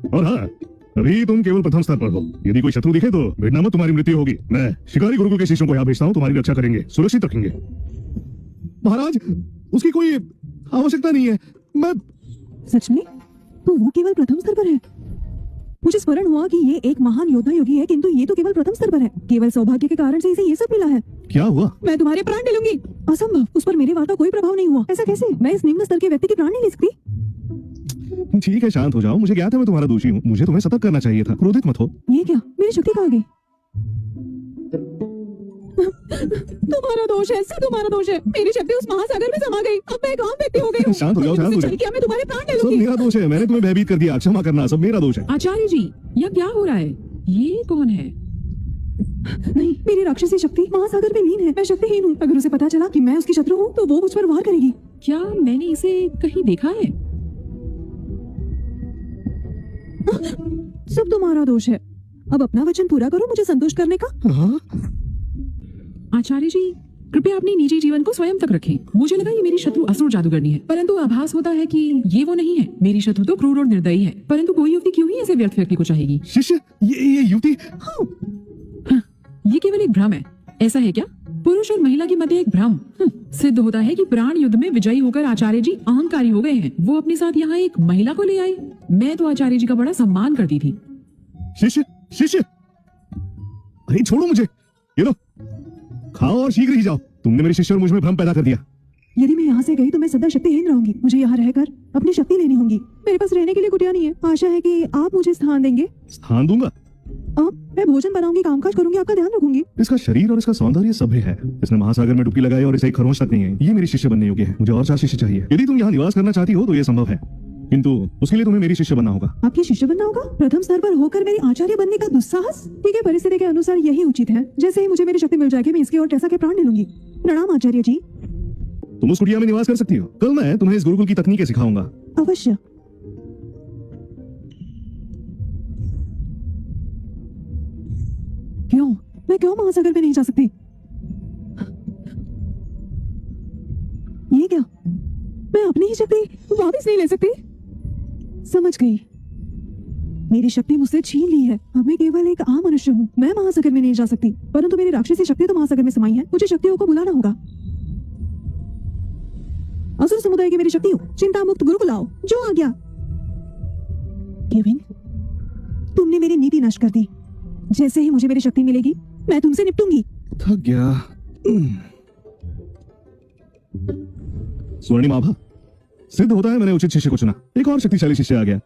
और हाँ, अभी तुम केवल प्रथम स्तर पर हो। यदि कोई शत्रु दिखे तो भिड़ना मत, तुम्हारी मृत्यु होगी। मैं शिकारी गुरुकुल के शिष्यों को यहाँ भेजता हूँ, तुम्हारी रक्षा करेंगे, सुरक्षित रखेंगे। महाराज, उसकी कोई आवश्यकता नहीं है। मैं सच में? तो वो केवल प्रथम स्तर पर है। मुझे स्मरण हुआ कि ये एक महान योद्धा योगी है, किंतु ये तो केवल प्रथम स्तर पर है। केवल सौभाग्य के कारण से इसे ये सब मिला है। क्या हुआ? मैं तुम्हारे प्राण ले लूंगी। असंभव, उस पर मेरे वार का कोई प्रभाव नहीं हुआ। ऐसा कैसे? मैं इस निम्न स्तर के व्यक्ति के प्राण नहीं ले सकती। ठीक है, शांत हो जाओ। मुझे ज्ञात है मैं तुम्हारा दोषी हूँ। मुझे तुम्हें सतर्क करना चाहिए था। क्रोधित मत हो। ये क्या? मेरी शक्ति कहाँ गई? तुम्हारा दोष है, सब तुम्हारा दोष है। मेरी शक्ति उस महासागर में समा गई। अब मैं एक आम व्यक्ति हो गई हूँ। शांत हो जाओ, शांत हो जाओ। क्या मैं तुम्हारे प्राण ले सब लूंगी? मेरा दोष है। मैंने तुम्हें भयभीत कर दिया, क्षमा करना। सब मेरा दोष है। आचार्य जी, यह क्या हो रहा है? ये कौन है? नहीं, मेरी राक्षसी शक्ति महासागर में लीन है। मैं शक्तिहीन हूँ। अगर उसे पता चला कि मैं उसकी शत्रु हूँ तो वो मुझ पर वार करेगी। क्या मैंने इसे कहीं देखा है? सब तुम्हारा दोष है। अब अपना वचन पूरा करो मुझे संतुष्ट करने का। हाँ? आचार्य जी, कृपया अपने निजी जीवन को स्वयं तक रखें। मुझे लगा ये मेरी शत्रु असुर जादूगरनी है, परंतु आभास होता है कि ये वो नहीं है। मेरी शत्रु तो क्रूर और निर्दयी है, परंतु कोई युवती क्यों ही ऐसे व्यर्थ व्यक्ति को चाहेगी? शिष्य, ये युवती। हाँ, ये केवल एक भ्रम है। ऐसा है क्या? पुरुष और महिला के मध्य एक भ्रम। सिद्ध होता है कि प्राण युद्ध में विजयी होकर आचार्य जी अहंकारी हो गए हैं। वो अपने साथ यहाँ एक महिला को ले आए। मैं तो आचार्य जी का बड़ा सम्मान करती थी। शिष्य, शिष्य, अरे छोड़ो मुझे। ये लो, खाओ और शीघ्र ही जाओ। तुमने मेरे शिष्य और मुझ में भ्रम पैदा कर दिया। यदि मैं यहाँ से गई तो मैं सदा शक्तिहीन रहूंगी। मुझे यहाँ रहकर अपनी शक्ति लेनी होगी। मेरे पास रहने के लिए कुटिया नहीं है। आशा है कि आप मुझे स्थान देंगे। स्थान दूंगा। मैं भोजन बनाऊंगी, कामकाज करूंगी, आपका ध्यान रखूंगी। इसका शरीर और इसका सौंदर्य सभ्य है। इसने महासागर में डुबकी लगाई और इसे एक खरोंच तक नहीं आई। ये मेरी शिष्य बनने योग्य है। मुझे और 4 शिष्य चाहिए। यदि तुम यहाँ निवास करना चाहती हो तो ये संभव है, किंतु उसके लिए तुम्हें मेरी शिष्य बनना होगा। आपकी शिष्य बनना होगा? प्रथम स्तर पर होकर मेरी आचार्य बनने का दुस्साहस? ठीक है, परिस्थिति के अनुसार यही उचित है। जैसे ही मुझे मेरी शक्ति मिल जाएगी मैं इसके और टेसा के प्राण ले लूंगी। प्रणाम आचार्य जी। तुम उस कुटिया में निवास कर सकती हो। कल मैं तुम्हें इस गुरुकुल की तकनीकें सिखाऊंगा। अवश्य। क्यों? मैं क्यों महासागर में नहीं जा सकती? ये क्या? मैं अपनी ही शक्ति वापस नहीं ले सकती? समझ गई। मेरी शक्ति मुझसे छीन ली है। अब मैं केवल एक आम मनुष्य हूँ। मैं महासागर में नहीं जा सकती, परंतु मेरी राक्षसी शक्ति तो महासागर में समाई है। मुझे शक्तियों को बुलाना होगा। असुर समुदाय की मेरी शक्ति हो, चिंता मुक्त गुरुकुल आओ। जो आ गया। केविन, तुमने मेरी नीति नष्ट कर दी। जैसे ही मुझे मेरी शक्ति मिलेगी मैं तुमसे निपटूंगी। थक गया। स्वर्णिम आभा, सिद्ध होता है मैंने उचित शिष्य को चुना। एक और शक्तिशाली शिष्य आ गया।